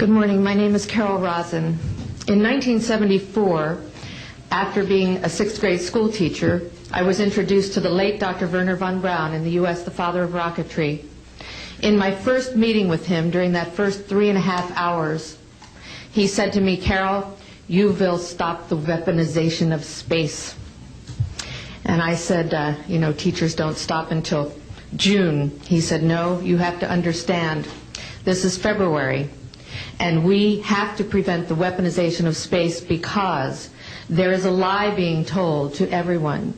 Good morning. My name is Carol Rosin. In 1974, after being a sixth grade school teacher, I was introduced to the late Dr. Wernher von Braun in the U.S., the father of rocketry. In my first meeting with him, during that first 3.5 hours, he said to me, "Carol, you will stop the weaponization of space." And I said, you know, teachers don't stop until June. He said, "No, you have to understand, this is February, and we have to prevent the weaponization of space because there is a lie being told to everyone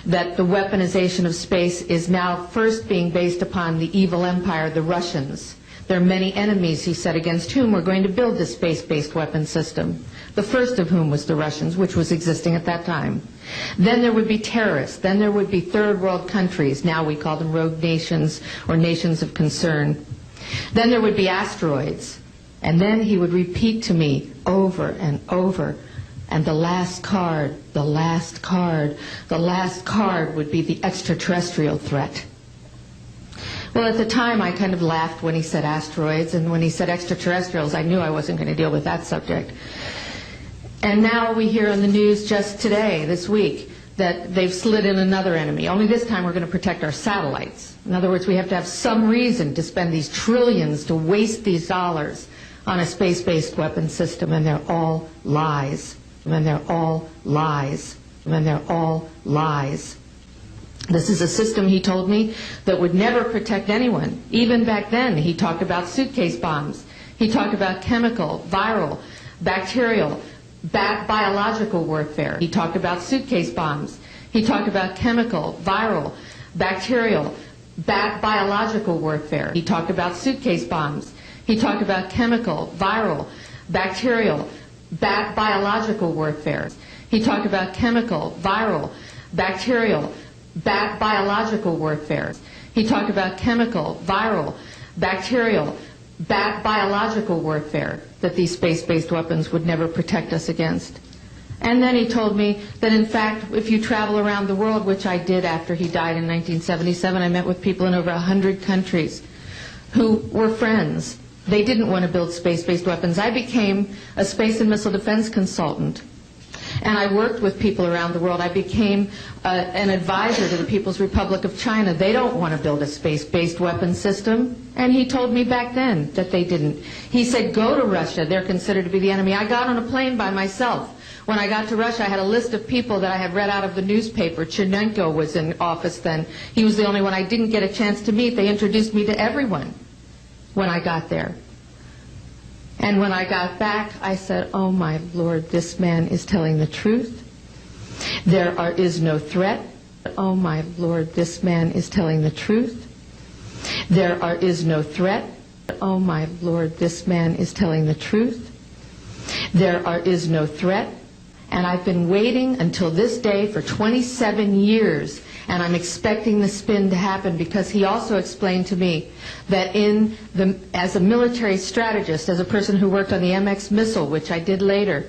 that the weaponization of space is now first being based upon the evil empire, the Russians. There are many enemies," he said, "against whom we're going to build this space-based weapon system. The first of whom was the Russians, which was existing at that time. Then there would be terrorists. Then there would be third world countries. Now we call them rogue nations or nations of concern. Then there would be asteroids." And then he would repeat to me over and over, "And the last card, the last card, the last card would be the extraterrestrial threat." Well, at the time, I kind of laughed when he said asteroids, and when he said extraterrestrials, I knew I wasn't going to deal with that subject. And now we hear on the news just today, this week, that they've slid in another enemy. Only this time we're going to protect our satellites. In other words, we have to have some reason to spend these trillions, to waste these dollars on a space-based weapon system, and they're all lies. And they're all lies. And they're all lies. This is a system, he told me, that would never protect anyone. Even back then, he talked about suitcase bombs. He talked about chemical, viral, bacterial, biological warfare. He talked about suitcase bombs. He talked about chemical, viral, bacterial, biological warfare. He talked about suitcase bombs. He talked about chemical, viral, bacterial, biological warfare. He talked about chemical, viral, bacterial, biological warfare. He talked about chemical, viral, bacterial, biological warfare, that these space-based weapons would never protect us against. And then he told me that, in fact, if you travel around the world, which I did after he died in 1977, I met with people in over 100 countries who were friends. They didn't want to build space-based weapons. I became a space and missile defense consultant, and I worked with people around the world. I became an advisor to the People's Republic of China. They don't want to build a space-based weapon system, and he told me back then that they didn't. He said, "Go to Russia. They're considered to be the enemy." I got on a plane by myself. When I got to Russia, I had a list of people that I had read out of the newspaper. Chernenko was in office then. He was the only one I didn't get a chance to meet. They introduced me to everyone when I got there. And when I got back, I said, "Oh my Lord, this man is telling the truth. There is no threat." Oh my Lord, this man is telling the truth. There is no threat. Oh my Lord, this man is telling the truth. There is no threat. And I've been waiting until this day for 27 years, and I'm expecting the spin to happen, because he also explained to me that as a military strategist, as a person who worked on the MX missile, which I did later,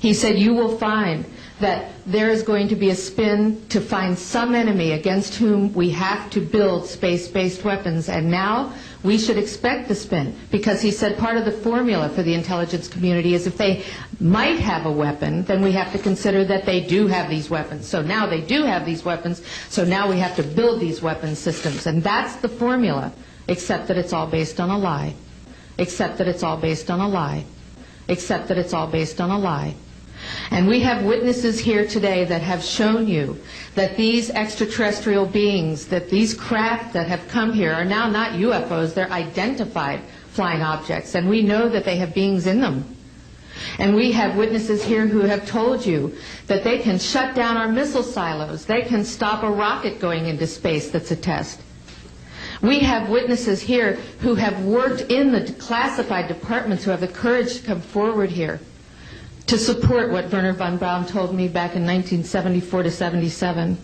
he said, "You will find that there is going to be a spin to find some enemy against whom we have to build space-based weapons." And now we should expect the spin, because he said part of the formula for the intelligence community is if they might have a weapon, then we have to consider that they do have these weapons. So now they do have these weapons, so now we have to build these weapon systems. And that's the formula, except that it's all based on a lie. Except that it's all based on a lie. Except that it's all based on a lie. And we have witnesses here today that have shown you that these extraterrestrial beings, that these craft that have come here are now not UFOs, they're identified flying objects, and we know that they have beings in them. And we have witnesses here who have told you that they can shut down our missile silos, they can stop a rocket going into space that's a test. We have witnesses here who have worked in the classified departments, who have the courage to come forward here to support what Wernher von Braun told me back in 1974 to 77.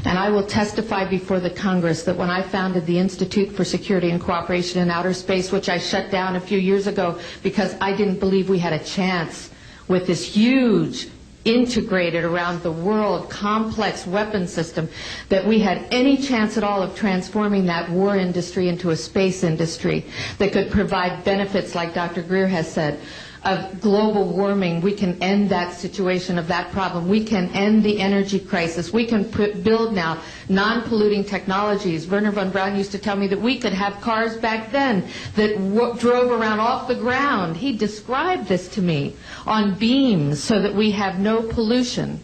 And I will testify before the Congress that when I founded the Institute for Security and Cooperation in Outer Space, which I shut down a few years ago because I didn't believe we had a chance with this huge integrated around the world, complex weapon system, that we had any chance at all of transforming that war industry into a space industry that could provide benefits, like Dr. Greer has said, of global warming. We can end that situation of that problem. We can end the energy crisis. We can build now non-polluting technologies. Werner von Braun used to tell me that we could have cars back then that drove around off the ground. He described this to me on beams so that we have no pollution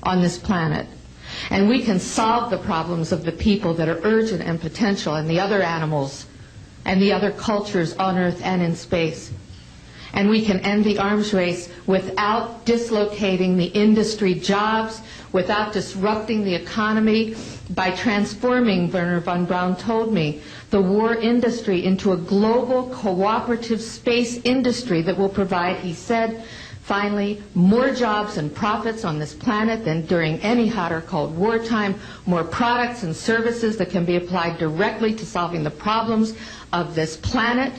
on this planet. And we can solve the problems of the people that are urgent and potential, and the other animals and the other cultures on Earth and in space. And we can end the arms race without dislocating the industry jobs, without disrupting the economy, by transforming, Werner von Braun told me, the war industry into a global cooperative space industry that will provide, he said, finally, more jobs and profits on this planet than during any hot or cold wartime, more products and services that can be applied directly to solving the problems of this planet.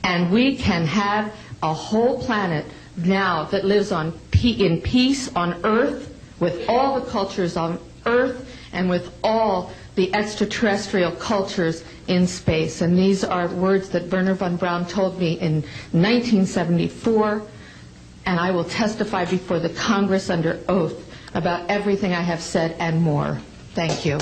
And we can have a whole planet now that lives in peace on Earth, with all the cultures on Earth, and with all the extraterrestrial cultures in space. And these are words that Werner von Braun told me in 1974, and I will testify before the Congress under oath about everything I have said and more. Thank you.